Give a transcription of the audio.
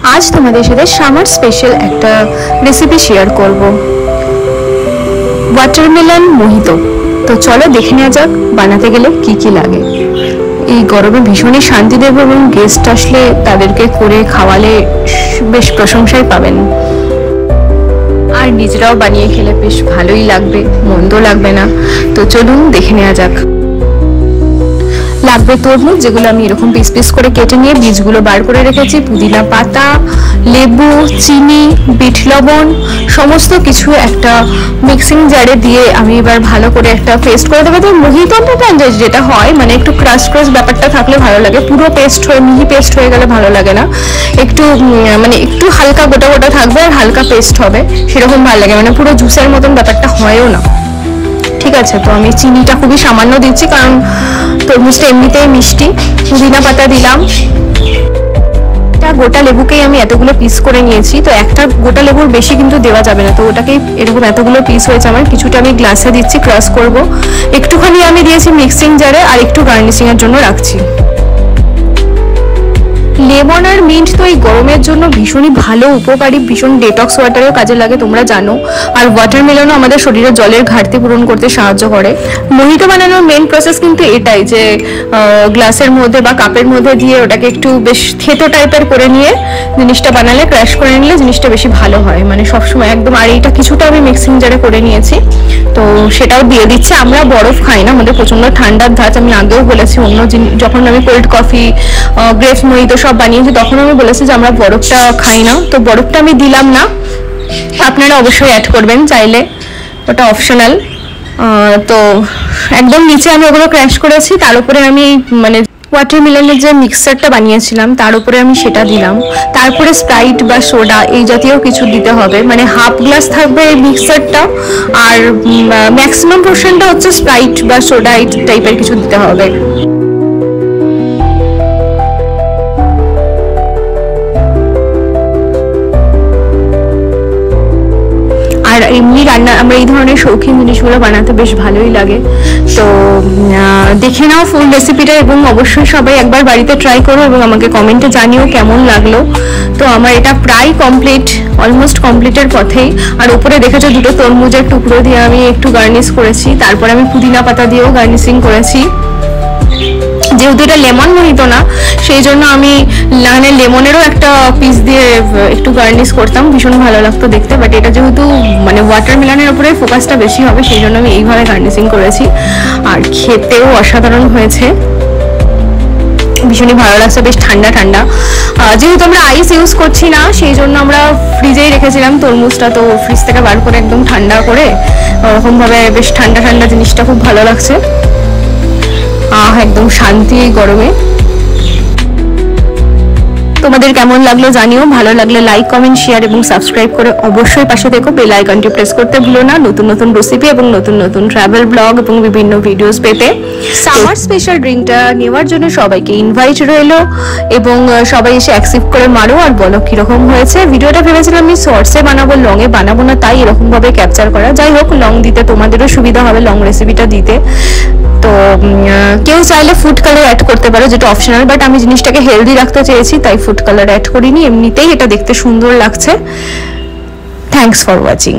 আজ তোমাদের সাথে সামার স্পেশাল একটা রেসিপি শেয়ার করব, ওয়াটারমেলন মোহিতো। তো চলো দেখে নেওয়া যাক বানাতে গেলে কি কি লাগে। এই গরমে ভীষণই শান্তি দেব এবং গেস্ট আসলে তাদেরকে করে খাওয়ালে বেশ প্রশংসাই পাবেন, আর নিজেরাও বানিয়ে খেলে বেশ ভালোই লাগবে, মন্দ লাগবে না। তো চলুন দেখে নেওয়া যাক। লাগবে তরমুজ, যেগুলো আমি এরকম পিস পিস করে কেটে নিয়ে বীজগুলো বার করে রেখেছি, পুদিনা পাতা, লেবু, চিনি, বিট লবণ, সমস্ত কিছু একটা মিক্সিং জারে দিয়ে আমি এবার ভালো করে একটা পেস্ট করে দেবো। তো মোহিতোটা যেটা হয় মানে একটু ক্রাশ ক্রাশ ব্যাপারটা থাকলে ভালো লাগে, পুরো পেস্ট হয়ে মিহি পেস্ট হয়ে গেলে ভালো লাগে না। একটু মানে একটু হালকা গোটা গোটা থাকবে আর হালকা পেস্ট হবে, সেরকম ভালো লাগে, মানে পুরো জুসের মতন ব্যাপারটা হয়ও না। ঠিক আছে, তো আমি চিনিটা খুবই সামান্য দিচ্ছি কারণ তরমুজটা এমনিতেই মিষ্টি। পুদিনা পাতা দিলাম, গোটা লেবুকেই আমি এতগুলো পিস করে নিয়েছি, তো একটা গোটা লেবুর বেশি কিন্তু দেওয়া যাবে না, তো ওটাকেই এরকম এতগুলো পিস হয়েছে আমার। কিছুটা আমি গ্লাসে দিচ্ছি, ক্রাশ করব। একটুখানি আমি দিয়েছি মিক্সিং জারে আর একটু গার্নিশিং এর জন্য রাখছি। লেমন আর মিন্ট তো এই গরমের জন্য ভীষণই ভালো, উপকারী, ভীষণ ডেটক্স ওয়াটারেও কাজে লাগে, তোমরা জানো। আর ওয়াটারমেলনও আমাদের শরীরে জলের ঘাটতি পূরণ করতে সাহায্য করে। মোহিতো বানানোর মেন প্রসেস কিন্তু এটাই, যে গ্লাসের মধ্যে বা কাপের মধ্যে দিয়ে ওটাকে একটু বেশ থেতো টাইপের করে নিয়ে জিনিসটা বানালে, ক্র্যাশ করে নিলে জিনিসটা বেশি ভালো হয়, মানে সবসময় একদম। আর এইটা কিছুটা আমি মিক্সিং জারে করে নিয়েছি, তো সেটাও দিয়ে দিচ্ছি। আমরা বরফ খাই না, আমাদের প্রচন্ড ঠান্ডার ধাঁচ। আমি আগেও বলেছি, অন্য যখন আমি কোল্ড কফি, গ্রেপস মোহিতো সব বানিয়েছি তখন আমি বলেছি যে আমরা বরফটা খাই না, তো বরফটা আমি দিলাম না। আপনারা অবশ্যই অ্যাড করবেন চাইলে, ওটা অপশনাল। তো একদম নিচে আমি ওগুলো ক্র্যাশ করেছি, তার উপরে আমি মানে ওয়াটারমেলনের যে মিক্সারটা বানিয়েছিলাম তার উপরে আমি সেটা দিলাম। তারপরে স্প্রাইট বা সোডা এই জাতীয় কিছু দিতে হবে, মানে হাফ গ্লাস থাকবে এই মিক্সারটা, আর ম্যাক্সিমাম পোর্শনটা হচ্ছে স্প্রাইট বা সোডা এই টাইপের কিছু দিতে হবে। আর এমনি রান্না আমরা এই ধরনের শৌখিন জিনিসগুলো বানাতে বেশ ভালোই লাগে। তো দেখে নাও ফুল রেসিপিটা, এবং অবশ্যই সবাই একবার বাড়িতে ট্রাই করো এবং আমাকে কমেন্টে জানিও কেমন লাগলো। তো আমার এটা প্রায় কমপ্লিট, অলমোস্ট কমপ্লিটের পথেই। আর উপরে দেখেছো দুটো তরমুজের টুকরো দিয়ে আমি একটু গার্নিশ করেছি, তারপরে আমি পুদিনা পাতা দিয়েও গার্নিশিং করেছি। যেহেতু এটা লেমন মোহিতো না, সেই জন্য আমি মানে লেমনেরও একটা পিস দিয়ে একটু গার্নিশ করতাম, ভীষণ ভালো লাগতো দেখতে। বাট এটা যেহেতু মানে ওয়াটারমেলনের উপরে ফোকাসটা বেশি হবে, সেই জন্য আমি এইভাবে গার্নিশিং করেছি। আর খেতেও অসাধারণ হয়েছে, ভীষণই ভালো লাগছে, বেশ ঠান্ডা ঠান্ডা। যেহেতু আমরা আইস ইউজ করছি না, সেই জন্য আমরা ফ্রিজেই রেখেছিলাম তরমুজটা, তো ফ্রিজ থেকে বার করে একদম ঠান্ডা করে ওরকমভাবে বেশ ঠান্ডা ঠান্ডা জিনিসটা খুব ভালো লাগছে। একদম শান্তি এই গরমে। তোমাদের কেমন লাগলো জানিও, ভালো লাগলে লাইক, কমেন্ট, শেয়ার এবং সাবস্ক্রাইব করে অবশ্যই পাশে দেখো। বেল আইকনটি প্রেস করতে ভুলো না নতুন নতুন রেসিপি এবং নতুন নতুন ট্রাভেল ব্লগ এবং বিভিন্ন ভিডিওস পেতে। সামার স্পেশাল ড্রিঙ্কটা নেওয়ার জন্য সবাইকে ইনভাইট রইলো, এবং সবাই এসে অ্যাকসেপ্ট করে মারো আর বলো কিরকম হয়েছে। ভিডিওটা ভেবেছিলাম আমি শর্টসে বানাবো, লংয়ে বানাবো না, তাই এরকম ভাবে ক্যাপচার করা। যাই হোক, লং দিতে তোমাদেরও সুবিধা হবে, লং রেসিপিটা দিতে। তো কেউ চাইলে ফুড কালার অ্যাড করতে পারো, যেটা অপশনাল, বাট আমি জিনিসটাকে হেলদি রাখতে চেয়েছি তাই ফুড কালার অ্যাড করিনি, এমনিতেই এটা দেখতে সুন্দর লাগছে। Thanks for watching.